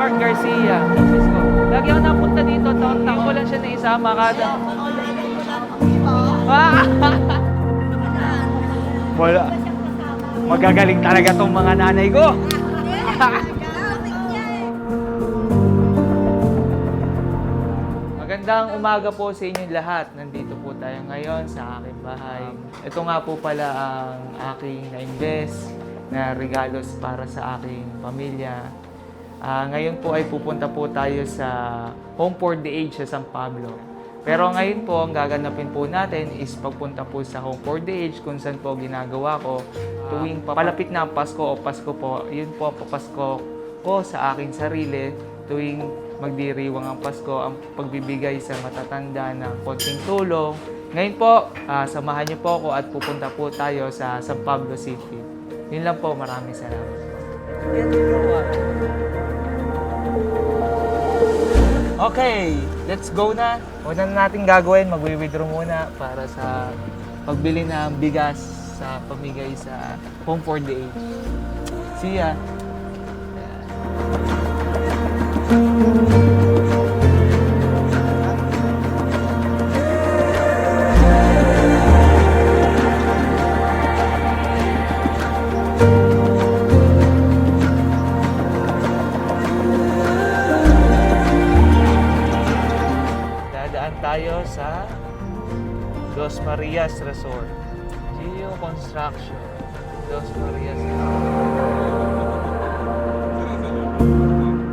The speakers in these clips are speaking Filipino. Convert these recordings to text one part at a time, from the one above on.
Mark Garcia. Misis ko. Lagi ako napunta dito. Taon-taon ko lang siya na isama kada. Wala. Magagaling talaga tong mga nanay ko. Magandang umaga po sa inyong lahat. Nandito po tayo ngayon sa aking bahay. Ito nga po pala ang aking na-invest na regalos para sa aking pamilya. Ngayon po ay pupunta po tayo sa Home for the Aged sa San Pablo. Pero ngayon po, ang gaganapin po natin is pagpunta po sa Home for the Aged kung saan po ginagawa ko. Tuwing palapit na ang Pasko o Pasko po, yun po papasko ko sa aking sarili. Tuwing magdiriwang ang Pasko, ang pagbibigay sa matatanda ng konting tulong. Ngayon po, samahan niyo po ako at pupunta po tayo sa San Pablo City. Yun lang po, maraming salamat. Okay, let's go na. Una na natin gagawin, mag-withdraw muna para sa pagbili ng bigas sa pamigay sa Home for the Aged. See ya! Tayo sa Dos Marias Resort. Geo Construction. Dos Marias Resort.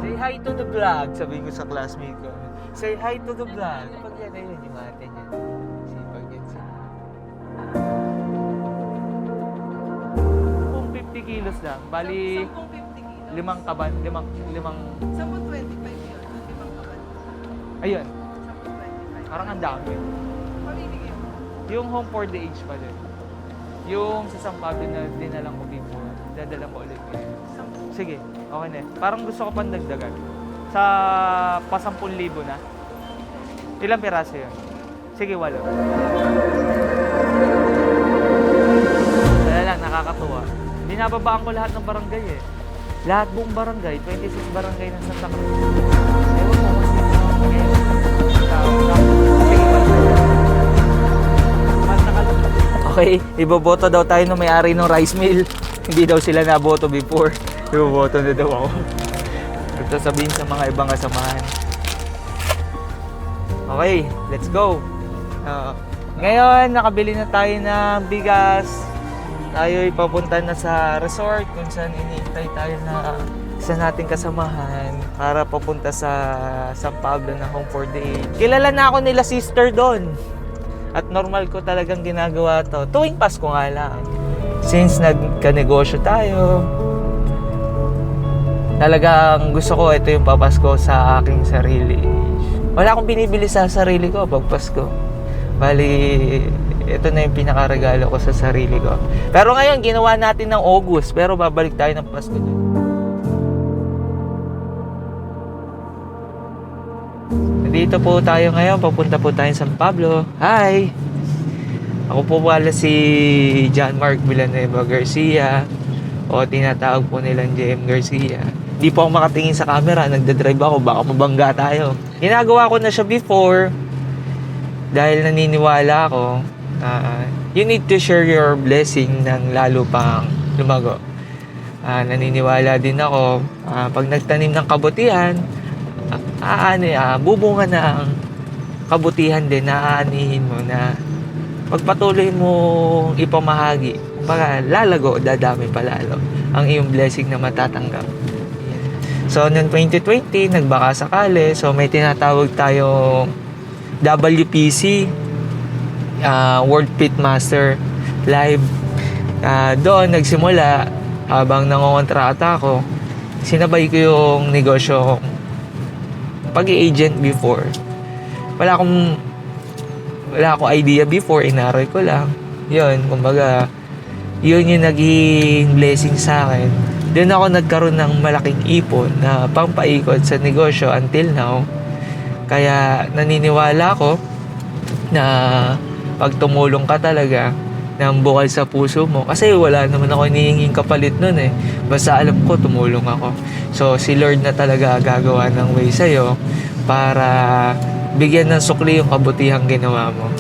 Say hi to the vlog, sabi ko sa classmate ko. Say hi to the vlog. Pag yan, ayun, yung ate niya. Sipag yan siya. Kung 50 kilos lang, bali 5 kaban, 5 10.25 yun, 5 kaban. ayun. Parang ang dami. Pamimigay mo. Yung Home for the Aged pa din. Yung sa San Pablo na dinalang ko before, dadala ko ulit. Sige, okay na. Parang gusto ko pang dagdagan. Sa pa 10,000 na. Ilang piraso yun? Sige, 8. Wala lang, nakakatuwa. Binababaan ko lahat ng barangay eh. Lahat buong barangay, 26 barangay ng Santa Cruz. Ewan mo, okay, iboboto daw tayo ng may-ari ng rice mill. Hindi daw sila naboto before. Iboboto na daw ako. Sasabihin sa mga ibang kasamahan. Okay, let's go. Ngayon, nakabili na tayo ng bigas. Tayo papunta na sa resort kung saan iniintay tayo na isa nating kasamahan para papunta sa San Pablo na Home for the Aged. Kilala na ako nila sister doon. At normal ko talagang ginagawa to. Tuwing Pasko nga lang. Since nagka-negosyo tayo, talagang gusto ko ito yung papasko sa aking sarili. Wala akong binibili sa sarili ko pag Pasko. Bali, ito na yung pinakaregalo ko sa sarili ko. Pero ngayon, ginawa natin ng August. Pero babalik tayo ng Pasko doon. Dito po tayo ngayon, papunta po tayo sa San Pablo. Hi! Ako po pala si John Mark Villanueva Garcia o tinatawag po nilang JM Garcia. Di po ako makatingin sa camera, nagdadrive ako, baka mabangga tayo. Ginagawa ko na siya before dahil naniniwala ako you need to share your blessing ng lalo pang lumago. Naniniwala din ako pag nagtanim ng kabutihan, bubunga na ang kabutihan din, aanihin mo na pagpatuloy mo ipamahagi, para lalago, dadami palalo ang iyong blessing na matatanggap. So, noong 2020, nagbaka sakali, so may tinatawag tayong WPC, World Pit Master Live. Doon nagsimula, habang nangongontrata ako, sinabay ko yung negosyo pag-agent before. Wala akong idea before, inaral ko lang. Yun, kumbaga, yun yung naging blessing sa akin. Doon ako nagkaroon ng malaking ipon na pampaikot sa negosyo until now. Kaya naniniwala ko na pag tumulong ka talaga, ng bukal sa puso mo. Kasi wala naman ako hinihinging kapalit nun eh. Basta alam ko, tumulong ako. So, si Lord na talaga gagawa ng way sa'yo para bigyan ng sukli yung kabutihang ginawa mo.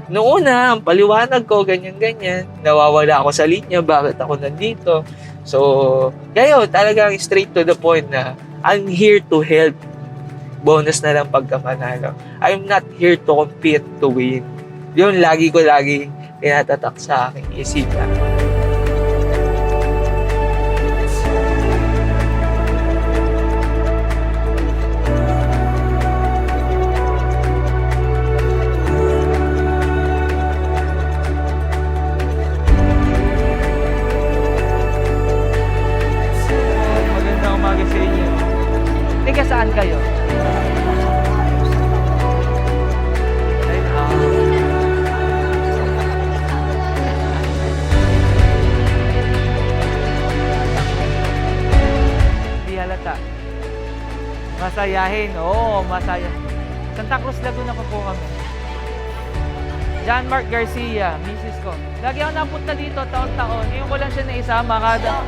Noong una, ang paliwanag ko, ganyan-ganyan. Nawawala ako sa linya, bakit ako nandito? So, ngayon, talagang straight to the point na I'm here to help. Bonus na lang pagka manalo. I'm not here to compete to win. Yun, lagi tinatatak sa aking isipan. Magandang umaga sa inyo. Tiga saan kayo? Ay, Hindi halata. Masayahin. Oo, masaya. Santa Cruz, Laguna pa po kami. John Mark Garcia, misis ko. Lagi ako napunta dito taon-taon. Ngayon ko lang siya naisama kada.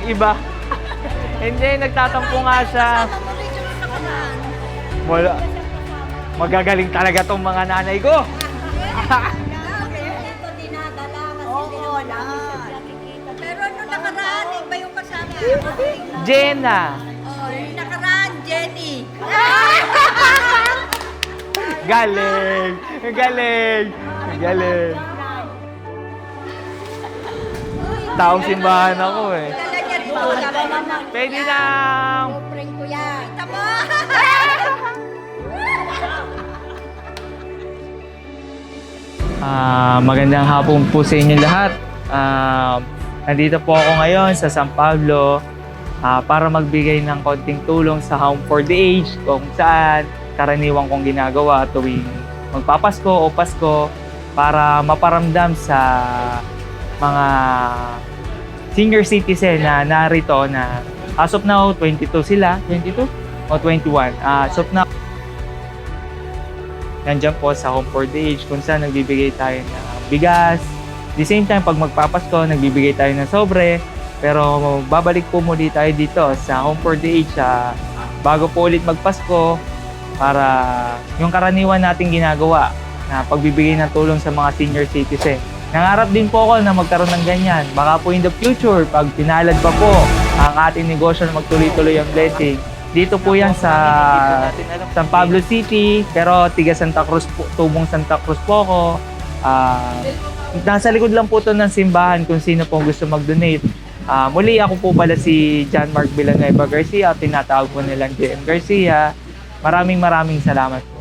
Iba. Hindi, nagtatampo nga siya. Wala. Magagaling talaga tong mga nanay ko. Pero nung nakaraan, iba yung kasama. Jenna. Oh, yung nakaraan, Jenny. Galing. Galing. Galing. Taong simbahan ako eh. Dala niya rin po. Pwede na. Prank ko yan. Tama! Magandang hapon po sa inyo lahat. Nandito po ako ngayon sa San Pablo para magbigay ng konting tulong sa Home for the Aged kung saan karaniwan kong ginagawa tuwing magpapasko o Pasko para maparamdam sa mga senior citizen na narito na as of now 22 sila, 22 o 21. As of now nandiyan po sa Home for the Aged kung saan nagbibigay tayo ng bigas. The same time, pag magpapasko, nagbibigay tayo ng sobre. Pero babalik po muli tayo dito sa Home for the Aged bago po ulit magpasko para yung karaniwan nating ginagawa na pagbibigay ng tulong sa mga senior citizen. Nangarap din po ako na magkaroon ng ganyan. Baka po in the future, pag pinalad pa po ang ating negosyo na magtuloy-tuloy ang blessing, dito po yan sa San Pablo City, pero tiga Santa Cruz po, tubong Santa Cruz po ako. Nasa likod lang po to ng simbahan kung sino pong gusto mag-donate. Muli ako po pala si John Mark Villanueva Garcia, tinatawag po nilang JM Garcia. Maraming salamat po.